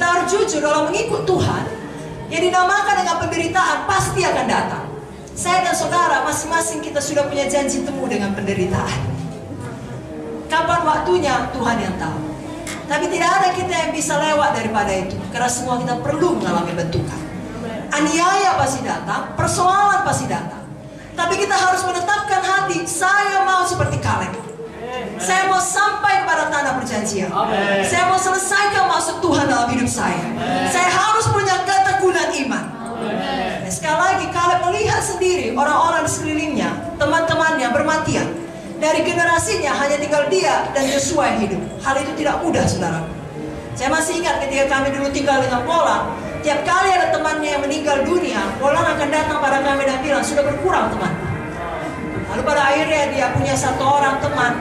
Kita harus jujur dalam mengikut Tuhan. Yang dinamakan dengan penderitaan pasti akan datang. Saya dan saudara masing-masing kita sudah punya janji temu dengan penderitaan. Kapan waktunya Tuhan yang tahu. Tapi tidak ada kita yang bisa lewat daripada itu. Karena semua kita perlu mengalami bentukan. Aniaya pasti datang, persoalan pasti datang. Tapi kita harus menetapkan hati, saya mau seperti Kaleb. Saya mau sampai kepada tanah perjanjian. Saya mau selesaikan maksud Tuhan dalam hidup saya. Saya harus punya ketekunan iman. Sekali lagi, Kaleb melihat sendiri orang-orang di sekelilingnya, teman-temannya bermatian. Dari generasinya hanya tinggal dia dan Yosua yang hidup. Hal itu tidak mudah, saudara. Saya masih ingat ketika kami dulu tinggal dengan Polang. Tiap kali ada temannya yang meninggal dunia, Polang akan datang pada kami dan bilang, sudah berkurang teman. Lalu pada akhirnya dia punya satu orang teman,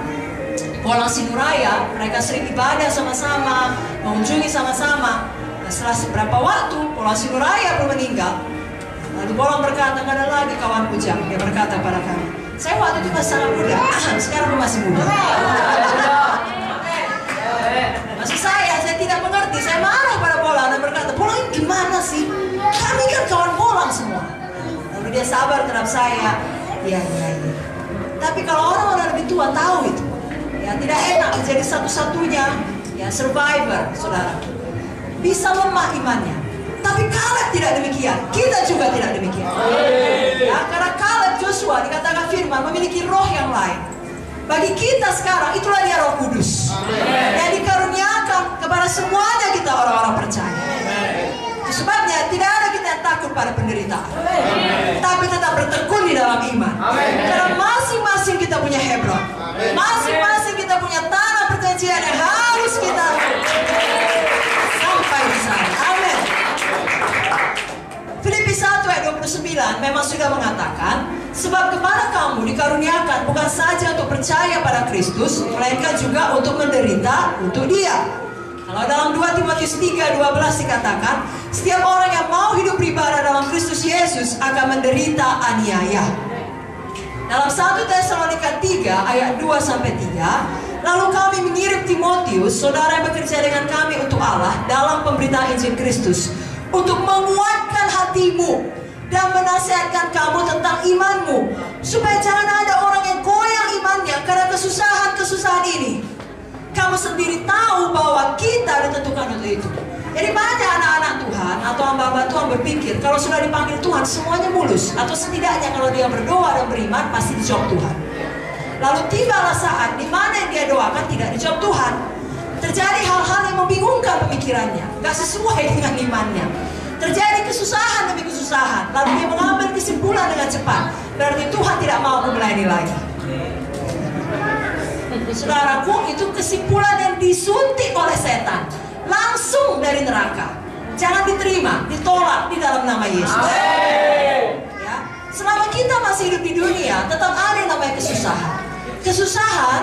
Polang Sinuraya. Mereka sering ibadah sama-sama, mengunjungi sama-sama. Nah, setelah beberapa waktu, Polang Sinuraya belum meninggal. Lalu Polang berkata, nggak ada lagi kawan bujang. Dia berkata pada kami, saya waktu itu masih sangat muda, sekarang masih muda. Maksud saya tidak mengerti. Saya marah pada Polang dan berkata, Polang gimana sih? Kami kan kawan Polang semua. Lalu dia sabar terhadap saya. Ya. Tapi kalau orang-orang lebih tua tahu itu, ya tidak enak menjadi satu-satunya ya survivor, saudara. Bisa lemah imannya. Tapi Kaleb tidak demikian. Kita juga tidak demikian. Ya, karena Kaleb Joshua dikatakan firman memiliki roh yang lain. Bagi kita sekarang itulah dia Roh Kudus yang dikaruniakan kepada semuanya kita orang-orang percaya. Itu sebabnya tidak ada kita yang takut pada penderitaan, tapi tetap bertekun di dalam iman. Karena masing-masing kita punya Hebron, masing-masing kita punya tanah perjanjian yang harus kita sampai di sana. Amin. Filipi 1 ayat 29 memang sudah mengatakan, sebab kepada kamu dikaruniakan bukan saja untuk percaya pada Kristus, melainkan juga untuk menderita untuk Dia. Kalau dalam 2 Timotius 3:12 dikatakan, setiap orang yang mau hidup beribadah dalam Kristus Yesus akan menderita aniaya. Dalam 1 Tesalonika 3 ayat 2-3, lalu kami mengirim Timotius, saudara yang bekerja dengan kami untuk Allah dalam pemberitaan Injil Kristus, untuk menguatkan hatimu dan menasihatkan kamu tentang imanmu, supaya jangan ada orang yang goyang imannya karena kesusahan-kesusahan ini. Kamu sendiri tahu bahwa kita ditentukan untuk itu. Jadi banyak anak-anak Tuhan atau hamba-hamba Tuhan berpikir kalau sudah dipanggil Tuhan semuanya mulus, atau setidaknya kalau dia berdoa dan beriman pasti dijawab Tuhan. Lalu tibalah saat di mana yang dia doakan tidak dijawab Tuhan. Terjadi hal-hal yang membingungkan pemikirannya, gak sesuai dengan imannya. Terjadi kesusahan demi kesusahan, lalu dia mengambil kesimpulan dengan cepat, berarti Tuhan tidak mau melayani lagi. Saudaraku, itu kesimpulan yang disuntik oleh setan, langsung dari neraka. Jangan diterima, ditolak di dalam nama Yesus. Ya, selama kita masih hidup di dunia, tetap ada yang namanya kesusahan. Kesusahan,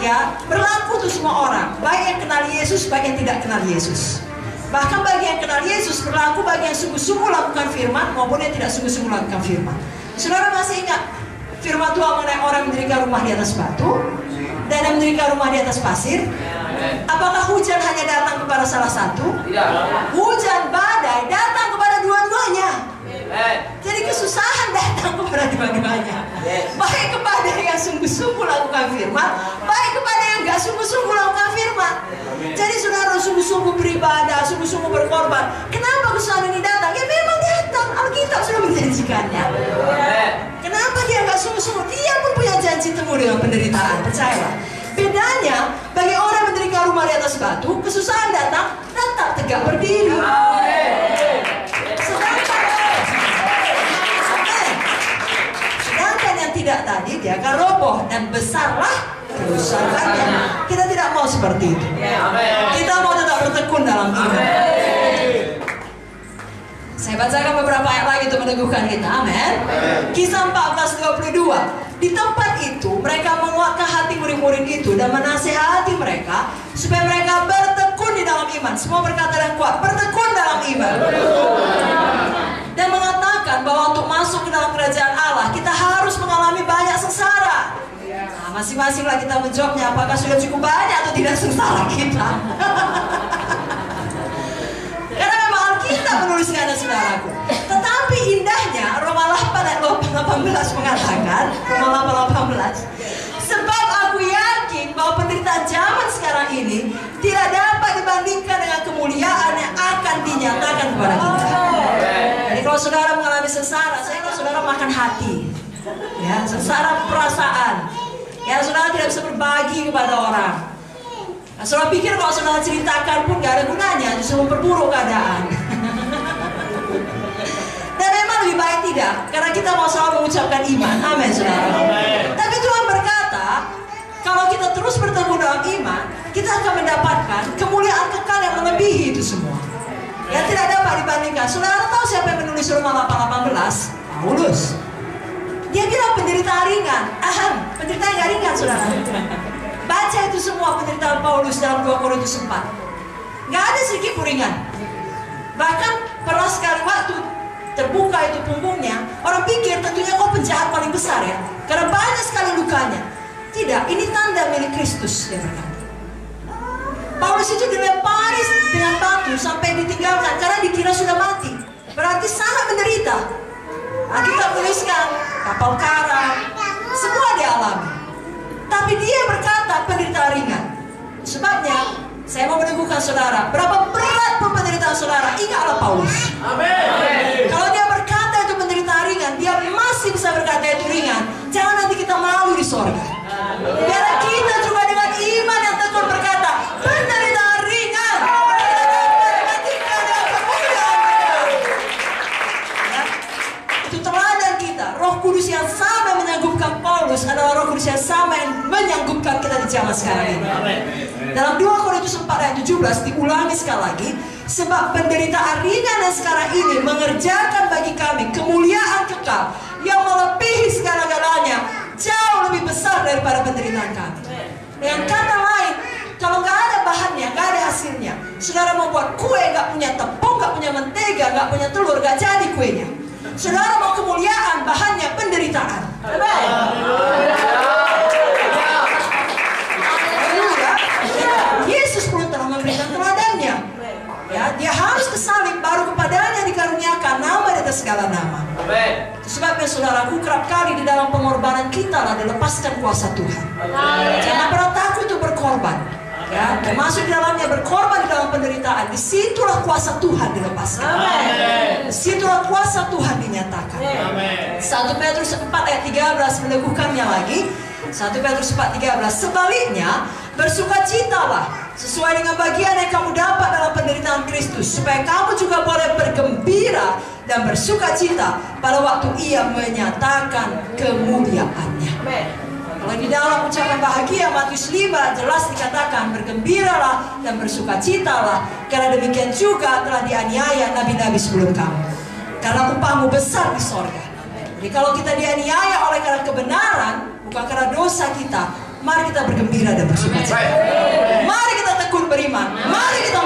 ya, berlaku untuk semua orang, baik yang kenal Yesus, baik yang tidak kenal Yesus. Bahkan bagi yang kenal Yesus berlaku bagi yang sungguh-sungguh lakukan firman maupun yang tidak sungguh-sungguh lakukan firman. Saudara masih ingat firman Tuhan mengenai orang yang mendirikan rumah di atas batu dan yang mendirikan rumah di atas pasir? Apakah hujan hanya datang kepada salah satu? Tidak. Hujan badai datang kepada dua-duanya. Jadi kesusahan datang kepada dua-duanya. Baik kepada yang sungguh-sungguh lakukan firman, baik kepada yang gak sungguh-sungguh lakukan firman. Jadi saudara sungguh-sungguh beribadah, sungguh-sungguh berkorban. Kenapa kesusahan ini datang? Ya memang datang, Alkitab sudah menjanjikannya. Kenapa dia gak sungguh-sungguh? Dia pun punya janji temu dengan penderitaan, percayalah. Bedanya, bagi orang yang mendirikan rumah di atas batu, kesusahan datang, tetap tegak berdiri. Sedangkan yang tidak tadi, dia akan roboh dan besarlah kerusakannya. Kita tidak mau seperti itu. Kita mau tetap bertekun dalam iman. Saya bacakan beberapa ayat lagi untuk meneguhkan kita. Amin. Kisah 14:22. Di tempat itu mereka menguatkan hati murid-murid itu dan menasihati mereka supaya mereka bertekun di dalam iman. Semua berkata dan kuat, bertekun dalam iman. Dan mengatakan bahwa untuk masuk ke dalam kerajaan Allah kita harus mengalami banyak sengsara. Nah, masing-masinglah kita menjawabnya, apakah sudah cukup banyak atau tidak sengsara kita. menuliskannya saudaraku. Tetapi indahnya Roma 8 ayat 18 mengatakan, Roma 8 18, sebab aku yakin bahwa penderitaan zaman sekarang ini tidak dapat dibandingkan dengan kemuliaan yang akan dinyatakan kepada kita. Jadi kalau saudara mengalami sengsara, saya kalau saudara makan hati, ya, sengsara perasaan, ya saudara tidak bisa berbagi kepada orang. Nah, saudara pikir kalau saudara ceritakan pun gak ada gunanya, justru memperburuk keadaan. Dan memang lebih baik tidak, karena kita mau selalu mengucapkan iman. Amin, saudara. Tapi Tuhan berkata, kalau kita terus bertemu dalam iman, kita akan mendapatkan kemuliaan kekal yang melebihi itu semua, yang tidak dapat dibandingkan. Saudara tahu siapa yang menulis Roma 8:18? Paulus. Dia bilang penderitaan ringan. Penderitaan yang ringan, saudara. Baca itu semua penderitaan Paulus dalam 2 Korintus 4. Gak ada sedikit pun ringan. Bahkan pernah sekali waktu terbuka itu punggungnya, orang pikir tentunya kau penjahat paling besar ya, karena banyak sekali lukanya. Tidak, ini tanda milik Kristus, dia berkata. Paulus itu dilempari dengan batu sampai ditinggalkan karena dikira sudah mati. Berarti sangat menderita. Kita tuliskan kapal karam, semua dialami. Tapi dia berkata penderitaan ringan. Sebabnya saya mau meneguhkan saudara, berapa berat pun penderitaan saudara, ingatlah Paulus. Amin. Kalau dia berkata itu penderitaan ringan, dia masih bisa berkata itu ringan. Jangan nanti kita malu di sorga. Biar kita juga dengan iman yang tekun berkata penderitaan ringan, itu teladan kita. Roh Kudus yang sama menyanggupkan Paulus adalah Roh Kudus yang sama yang menyanggupkan kita di zaman sekarang ini. Dalam 2 Korintus 4 ayat 17 diulangi sekali lagi, sebab penderitaan ringan yang sekarang ini mengerjakan bagi kami kemuliaan kekal yang melebihi segala-galanya, jauh lebih besar daripada penderitaan kami. Dengan kata lain, kalau nggak ada bahannya, nggak ada hasilnya, saudara mau buat kue nggak punya tepung, nggak punya mentega, nggak punya telur, nggak jadi kuenya. Saudara mau kemuliaan, bahannya penderitaan. Yesus pun telah memberikan teladannya. Ya, dia harus kesalib baru kepadanya dikaruniakan nama di atas segala nama. Sebabnya saudaraku, kerap kali di dalam pengorbanan kita lah dilepaskan kuasa Tuhan. Jangan pernah takut untuk berkorban. Ya, termasuk di dalamnya berkorban di dalam penderitaan. Disitulah kuasa Tuhan dilepaskan. Disitulah kuasa Tuhan dinyatakan. 1 Petrus 4 ayat 13 meneguhkannya lagi. 1 Petrus 4:13, sebaliknya bersukacitalah sesuai dengan bagian yang kamu dapat dalam penderitaan Kristus, supaya kamu juga boleh bergembira dan bersukacita pada waktu Ia menyatakan kemuliaannya. Kalau di dalam ucapan bahagia Matius 5 jelas dikatakan bergembiralah dan bersukacitalah, karena demikian juga telah dianiaya nabi-nabi sebelum kamu, karena upahmu besar di sorga. Jadi kalau kita dianiaya oleh karena kebenaran, bukan karena dosa kita, mari kita bergembira dan bersukacita. Mari kita tekun beriman. Mari kita